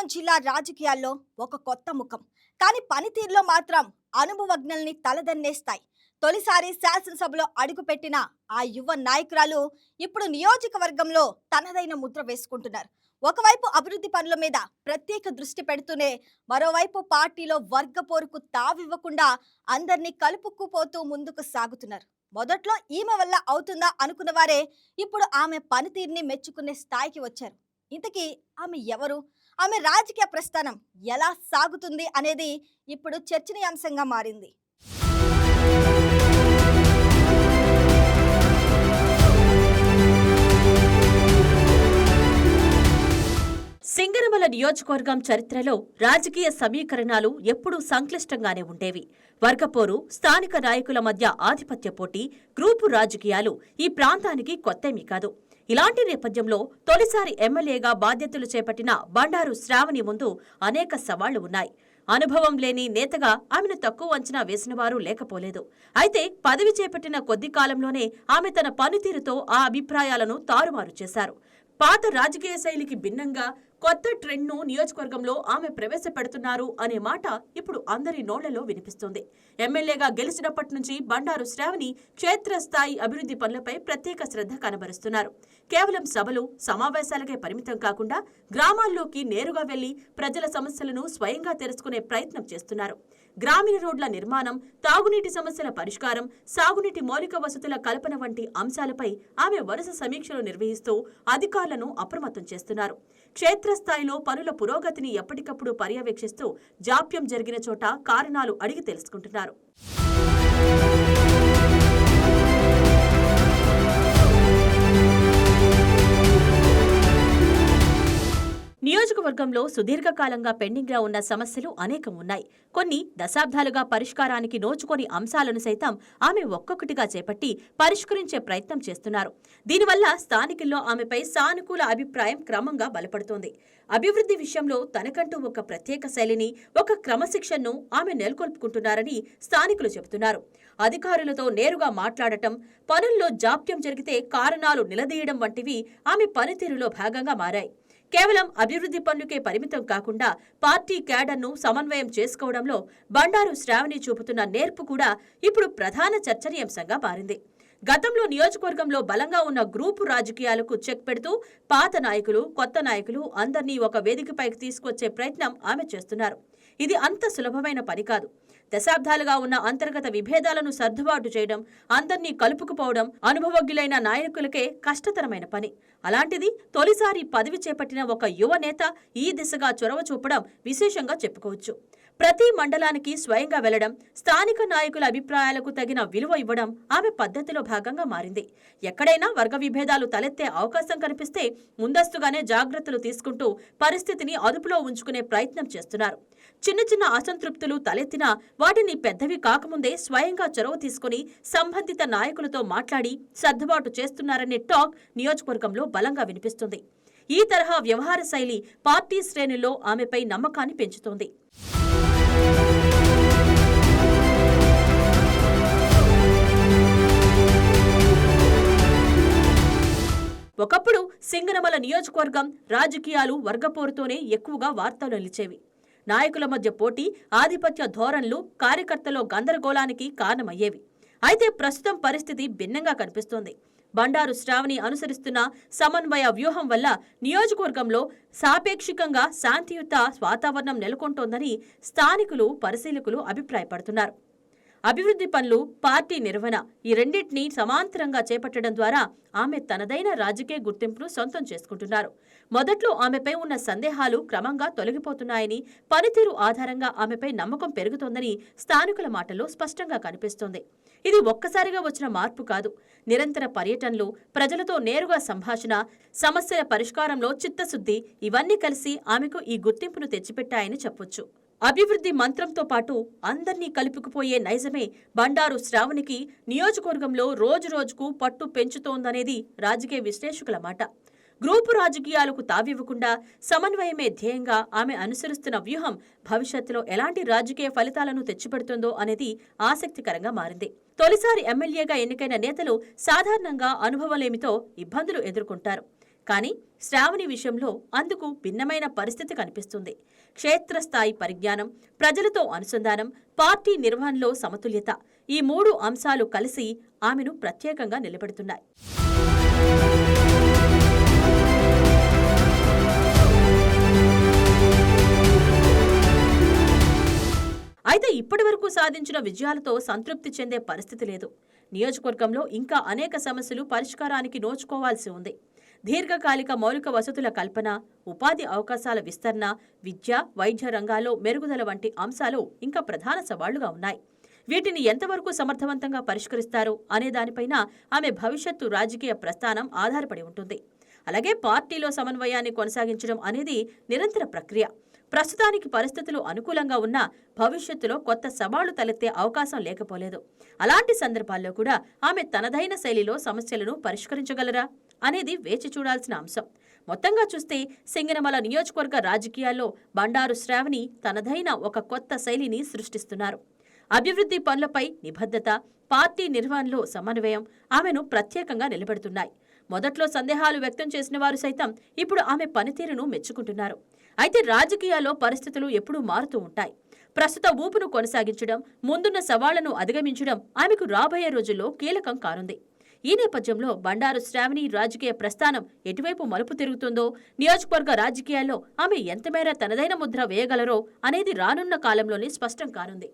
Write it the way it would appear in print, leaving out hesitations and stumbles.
సింగనమలం జిల్లా రాజకీయాల్లో ఒక కొత్త ముఖం. కానీ పనితీరులో మాత్రం అనుభవజ్ఞల్ని తలదన్నేస్తాయి. తొలిసారి శాసనసభలో అడుగుపెట్టిన ఆ యువ నాయకురాలు ఇప్పుడు నియోజకవర్గంలో తనదైన ముద్ర వేసుకుంటున్నారు. ఒకవైపు అభివృద్ధి పనుల మీద ప్రత్యేక దృష్టి పెడుతూనే మరోవైపు పార్టీలో వర్గ పోరుకు తావివ్వకుండా అందరినీ కలుపుకుపోతూ ముందుకు సాగుతున్నారు. మొదట్లో ఈమె వల్ల అవుతుందా అనుకున్న వారే ఇప్పుడు ఆమె పనితీరుని మెచ్చుకునే స్థాయికి వచ్చారు. ఇంతకీ ఆమె ఎవరు? ఆమె రాజకీయ ప్రస్థానం ఎలా సాగుతుంది అనేది ఇప్పుడు చర్చనీయాంశంగా మారింది. సింగనమల నియోజకవర్గం చరిత్రలో రాజకీయ సమీకరణాలు ఎప్పుడూ సంక్లిష్టంగానే ఉండేవి. వర్గపోరు, స్థానిక నాయకుల మధ్య ఆధిపత్య పోటీ, గ్రూపు రాజకీయాలు ఈ ప్రాంతానికి కొత్తేమీ కాదు. ఇలాంటి నేపథ్యంలో తొలిసారి ఎమ్మెల్యేగా బాధ్యతలు చేపట్టిన బండారు శ్రావణి ముందు అనేక సవాళ్లు ఉన్నాయి. అనుభవం లేని నేతగా ఆమెను తక్కువ అంచనా వేసినవారు లేకపోలేదు. అయితే పదవి చేపట్టిన కొద్ది కాలంలోనే ఆమె తన పనితీరుతో ఆ అభిప్రాయాలను తారుమారు చేశారు. పాత రాజకీయ శైలికి భిన్నంగా కొత్త ట్రెండ్ను నియోజకవర్గంలో ఆమె ప్రవేశపెడుతున్నారు అనే మాట ఇప్పుడు అందరి నోళ్లలో వినిపిస్తోంది. ఎమ్మెల్యేగా గెలిచినప్పటి నుంచి బండారు శ్రావణి క్షేత్రస్థాయి అభివృద్ధి పనులపై ప్రత్యేక శ్రద్ధ కనబరుస్తున్నారు. కేవలం సభలు, సమావేశాలకే పరిమితం కాకుండా గ్రామాల్లోకి నేరుగా వెళ్లి ప్రజల సమస్యలను స్వయంగా తెలుసుకునే ప్రయత్నం చేస్తున్నారు. గ్రామీణ రోడ్ల నిర్మాణం, తాగునీటి సమస్యల పరిష్కారం, సాగునీటి మౌలిక వసతుల కల్పన వంటి అంశాలపై ఆమె వరుస సమీక్షలు నిర్వహిస్తూ అధికారులను అప్రమత్తం చేస్తున్నారు. క్షేత్రస్థాయిలో పనుల పురోగతిని ఎప్పటికప్పుడు పర్యవేక్షిస్తూ జాప్యం జరిగిన చోట కారణాలు అడిగి తెలుసుకుంటున్నారు. నియోజకవర్గంలో సుదీర్ఘకాలంగా పెండింగ్గా ఉన్న సమస్యలు అనేకం ఉన్నాయి. కొన్ని దశాబ్దాలుగా పరిష్కారానికి నోచుకొని అంశాలను సైతం ఆమె ఒక్కొక్కటిగా చేపట్టి పరిష్కరించే ప్రయత్నం చేస్తున్నారు. దీనివల్ల స్థానికుల్లో ఆమెపై సానుకూల అభిప్రాయం క్రమంగా బలపడుతోంది. అభివృద్ధి విషయంలో తనకంటూ ఒక ప్రత్యేక శైలిని, ఒక క్రమశిక్షణను ఆమె నెలకొల్పుకుంటున్నారని స్థానికులు చెబుతున్నారు. అధికారులతో నేరుగా మాట్లాడటం, పనుల్లో జాప్యం జరిగితే కారణాలు నిలదీయడం వంటివి ఆమె పనితీరులో భాగంగా మారాయి. కేవలం అభివృద్ధి పనులకే పరిమితం కాకుండా పార్టీ క్యాడర్ను సమన్వయం చేసుకోవడంలో బండారు శ్రావణి చూపుతున్న నేర్పు కూడా ఇప్పుడు ప్రధాన చర్చనీయాంశంగా మారింది. గతంలో నియోజకవర్గంలో బలంగా ఉన్న గ్రూపు రాజకీయాలకు చెక్ పెడుతూ పాత నాయకులు, కొత్త నాయకులు అందర్నీ ఒక వేదికపైకి తీసుకొచ్చే ప్రయత్నం ఆమె చేస్తున్నారు. ఇది అంత సులభమైన పని కాదు. దశాబ్దాలుగా ఉన్న అంతర్గత విభేదాలను సర్దుబాటు చేయడం, అందర్నీ కలుపుకుపోవడం అనుభవజ్ఞులైన నాయకులకే కష్టతరమైన పని. అలాంటిది తొలిసారి పదవి చేపట్టిన ఒక యువ నేత ఈ దిశగా చొరవ చూపడం విశేషంగా చెప్పుకోవచ్చు. ప్రతి మండలానికి స్వయంగా వెళ్లడం, స్థానిక నాయకుల అభిప్రాయాలకు తగిన విలువ ఇవ్వడం ఆమె పద్ధతిలో భాగంగా మారింది. ఎక్కడైనా వర్గ విభేదాలు తలెత్తే అవకాశం కనిపిస్తే ముందస్తుగానే జాగ్రత్తలు తీసుకుంటూ పరిస్థితిని అదుపులో ఉంచుకునే ప్రయత్నం చేస్తున్నారు. చిన్న చిన్న అసంతృప్తులు తలెత్తినా వాటిని పెద్దవి కాకముందే స్వయంగా చొరవ తీసుకుని సంబంధిత నాయకులతో మాట్లాడి సర్దుబాటు చేస్తున్నారనే టాక్ నియోజకవర్గంలో బలంగా వినిపిస్తుంది. ఈ తరహా వ్యవహార శైలి పార్టీ శ్రేణుల్లో ఆమెపై నమ్మకాన్ని పెంచుతోంది. ఒకప్పుడు సింగనమల నియోజకవర్గం రాజకీయాలు వర్గపోరుతోనే ఎక్కువగా వార్తలు నిలిచేవి. నాయకుల మధ్య పోటీ, ఆధిపత్య ధోరణులు కార్యకర్తలో గందరగోళానికి కారణమయ్యేవి. అయితే ప్రస్తుతం పరిస్థితి భిన్నంగా కనిపిస్తోంది. బండారు శ్రావణి అనుసరిస్తున్న సమన్వయ వ్యూహం వల్ల నియోజకవర్గంలో సాపేక్షికంగా శాంతియుత వాతావరణం నెలకొంటోందని స్థానికులు, పరిశీలకులు అభిప్రాయపడుతున్నారు. అభివృద్ధి పనులు, పార్టీ నిర్వహణ ఈ రెండింటినీ సమాంతరంగా చేపట్టడం ద్వారా ఆమె తనదైన రాజకీయ గుర్తింపును సొంతం చేసుకుంటున్నారు. మొదట్లో ఆమెపై ఉన్న సందేహాలు క్రమంగా తొలగిపోతున్నాయని, పనితీరు ఆధారంగా ఆమెపై నమ్మకం పెరుగుతోందని స్థానికుల మాటల్లో స్పష్టంగా కనిపిస్తోంది. ఇది ఒక్కసారిగా వచ్చిన మార్పు కాదు. నిరంతర పర్యటనలు, ప్రజలతో నేరుగా సంభాషణ, సమస్యల పరిష్కారంలో చిత్తశుద్ధి ఇవన్నీ కలిసి ఆమెకు ఈ గుర్తింపును తెచ్చిపెట్టాయని చెప్పొచ్చు. అభివృద్ధి మంత్రంతో పాటు అందర్నీ కలుపుకుపోయే నైజమే బండారు శ్రావణికి నియోజకవర్గంలో రోజురోజుకు పట్టు పెంచుతోందనేది రాజకీయ విశ్లేషకుల మాట. గ్రూపు రాజకీయాలకు తావివ్వకుండా సమన్వయమే ధ్యేయంగా ఆమె అనుసరిస్తున్న వ్యూహం భవిష్యత్తులో ఎలాంటి రాజకీయ ఫలితాలను తెచ్చిపెడుతుందో అనేది ఆసక్తికరంగా మారింది. తొలిసారి ఎమ్మెల్యేగా ఎన్నికైన నేతలు సాధారణంగా అనుభవలేమితో ఇబ్బందులు ఎదుర్కొంటారు. కానీ శ్రావణి విషయంలో అందుకు భిన్నమైన పరిస్థితి కనిపిస్తుంది. క్షేత్రస్థాయి పరిజ్ఞానం, ప్రజలతో అనుసంధానం, పార్టీ నిర్వహణలో సమతుల్యత, ఈ 3 అంశాలు కలిసి ఆమెను ప్రత్యేకంగా నిలబెడుతున్నాయి. అయితే ఇప్పటివరకు సాధించిన విజయాలతో సంతృప్తి చెందే పరిస్థితి లేదు. నియోజకవర్గంలో ఇంకా అనేక సమస్యలు పరిష్కారానికి నోచుకోవాల్సి ఉంది. దీర్ఘకాలిక మౌలిక వసతుల కల్పన, ఉపాధి అవకాశాల విస్తరణ, విద్య, వైద్య రంగాల్లో మెరుగుదల వంటి అంశాలు ఇంకా ప్రధాన సవాళ్లుగా ఉన్నాయి. వీటిని ఎంతవరకు సమర్థవంతంగా పరిష్కరిస్తారు అనే దానిపైన ఆమె భవిష్యత్తు రాజకీయ ప్రస్థానం ఆధారపడి ఉంటుంది. అలాగే పార్టీలో సమన్వయాన్ని కొనసాగించడం అనేది నిరంతర ప్రక్రియ. ప్రస్తుతానికి పరిస్థితులు అనుకూలంగా ఉన్నా భవిష్యత్తులో కొత్త సవాళ్లు తలెత్తే అవకాశం లేకపోలేదు. అలాంటి సందర్భాల్లో కూడా ఆమె తనదైన శైలిలో సమస్యలను పరిష్కరించగలరా అనేది వేచి చూడాల్సిన అంశం. మొత్తంగా చూస్తే సింగనమల నియోజకవర్గ రాజకీయాల్లో బండారు శ్రావణి తనదైన ఒక కొత్త శైలిని సృష్టిస్తున్నారు. అభివృద్ధి పనులపై నిబద్ధత, పార్టీ నిర్వహణలో సమన్వయం ఆమెను ప్రత్యేకంగా నిలబెడుతున్నాయి. మొదట్లో సందేహాలు వ్యక్తం చేసిన వారు సైతం ఇప్పుడు ఆమె పనితీరును మెచ్చుకుంటున్నారు. అయితే రాజకీయాల్లో పరిస్థితులు ఎప్పుడూ మారుతూ ఉంటాయి. ప్రస్తుత ఊపును కొనసాగించడం, ముందున్న సవాళ్లను అధిగమించడం ఆమెకు రాబోయే రోజుల్లో కీలకం కానుంది. ఈ నేపథ్యంలో బండారు శ్రావణి రాజకీయ ప్రస్థానం ఎటువైపు మలుపు తిరుగుతుందో, నియోజకవర్గ రాజకీయాల్లో ఆమె ఎంతమేర తనదైన ముద్ర వేయగలరో అనేది రానున్న కాలంలోనే స్పష్టం కానుంది.